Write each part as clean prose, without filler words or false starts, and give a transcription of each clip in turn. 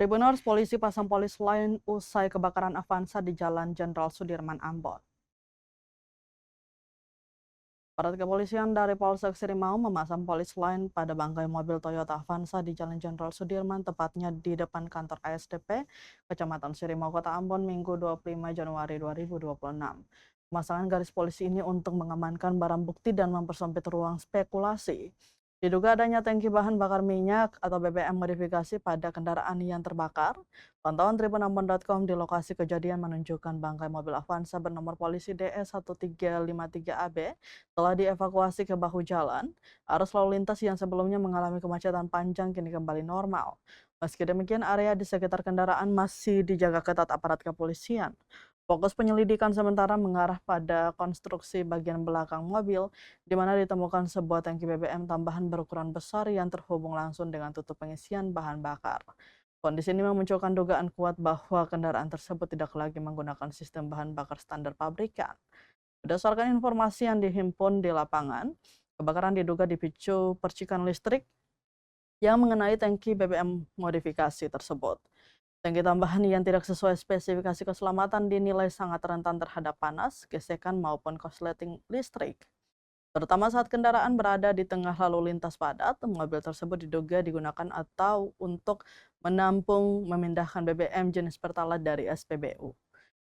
Tribuners polisi pasang polis lain usai kebakaran Avanza di Jalan Jenderal Sudirman, Ambon. Aparat kepolisian dari Polsek Sirimau memasang polis lain pada bangkai mobil Toyota Avanza di Jalan Jenderal Sudirman, tepatnya di depan kantor ASDP, Kecamatan Sirimau, Kota Ambon, Minggu 25 Januari 2026. Pemasangan garis polisi ini untuk mengamankan barang bukti dan mempersempit ruang spekulasi. Diduga adanya tangki bahan bakar minyak atau BBM modifikasi pada kendaraan yang terbakar. Pantauan tribunambon.com di lokasi kejadian menunjukkan bangkai mobil Avanza bernomor polisi DS1353AB telah dievakuasi ke bahu jalan. Arus lalu lintas yang sebelumnya mengalami kemacetan panjang kini kembali normal. Meski demikian, area di sekitar kendaraan masih dijaga ketat aparat kepolisian. Fokus penyelidikan sementara mengarah pada konstruksi bagian belakang mobil, di mana ditemukan sebuah tangki BBM tambahan berukuran besar yang terhubung langsung dengan tutup pengisian bahan bakar. Kondisi ini memunculkan dugaan kuat bahwa kendaraan tersebut tidak lagi menggunakan sistem bahan bakar standar pabrikan. Berdasarkan informasi yang dihimpun di lapangan, kebakaran diduga dipicu percikan listrik yang mengenai tangki BBM modifikasi tersebut. Tangki tambahan yang tidak sesuai spesifikasi keselamatan dinilai sangat rentan terhadap panas, gesekan maupun korsleting listrik. Terutama saat kendaraan berada di tengah lalu lintas padat, mobil tersebut diduga digunakan atau untuk menampung memindahkan BBM jenis Pertalite dari SPBU.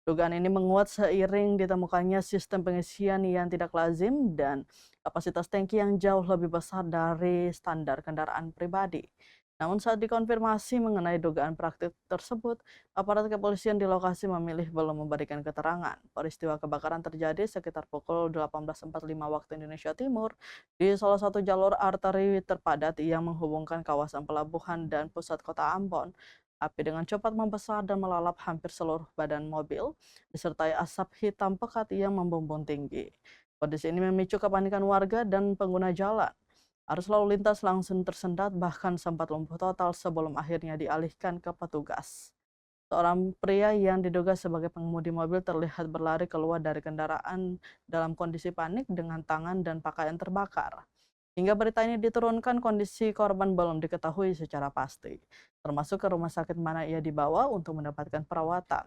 Dugaan ini menguat seiring ditemukannya sistem pengisian yang tidak lazim dan kapasitas tangki yang jauh lebih besar dari standar kendaraan pribadi. Namun saat dikonfirmasi mengenai dugaan praktik tersebut, aparat kepolisian di lokasi memilih belum memberikan keterangan. Peristiwa kebakaran terjadi sekitar pukul 18.45 waktu Indonesia Timur di salah satu jalur arteri terpadat yang menghubungkan kawasan pelabuhan dan pusat kota Ambon. Api dengan cepat membesar dan melalap hampir seluruh badan mobil, disertai asap hitam pekat yang membumbung tinggi. Kondisi ini memicu kepanikan warga dan pengguna jalan. Arus lalu lintas langsung tersendat, bahkan sempat lumpuh total sebelum akhirnya dialihkan ke petugas. Seorang pria yang diduga sebagai pengemudi mobil terlihat berlari keluar dari kendaraan dalam kondisi panik dengan tangan dan pakaian terbakar. Hingga berita ini diturunkan, kondisi korban belum diketahui secara pasti, termasuk ke rumah sakit mana ia dibawa untuk mendapatkan perawatan.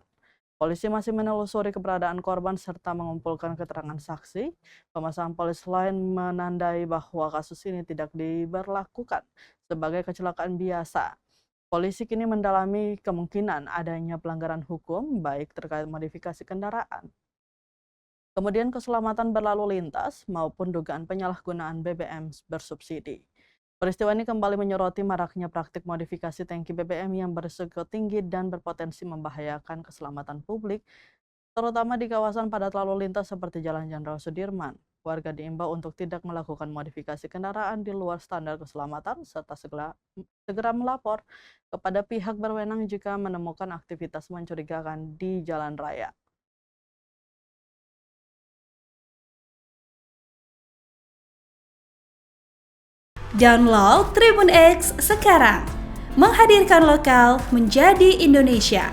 Polisi masih menelusuri keberadaan korban serta mengumpulkan keterangan saksi. Pemasangan polis lain menandai bahwa kasus ini tidak diberlakukan sebagai kecelakaan biasa. Polisi kini mendalami kemungkinan adanya pelanggaran hukum baik terkait modifikasi kendaraan, kemudian keselamatan berlalu lintas maupun dugaan penyalahgunaan BBM bersubsidi. Peristiwa ini kembali menyoroti maraknya praktik modifikasi tangki BBM yang berisiko tinggi dan berpotensi membahayakan keselamatan publik, terutama di kawasan padat lalu lintas seperti Jalan Jenderal Sudirman. Warga diimbau untuk tidak melakukan modifikasi kendaraan di luar standar keselamatan serta segera melapor kepada pihak berwenang jika menemukan aktivitas mencurigakan di jalan raya. Download Tribun X sekarang, menghadirkan lokal menjadi Indonesia.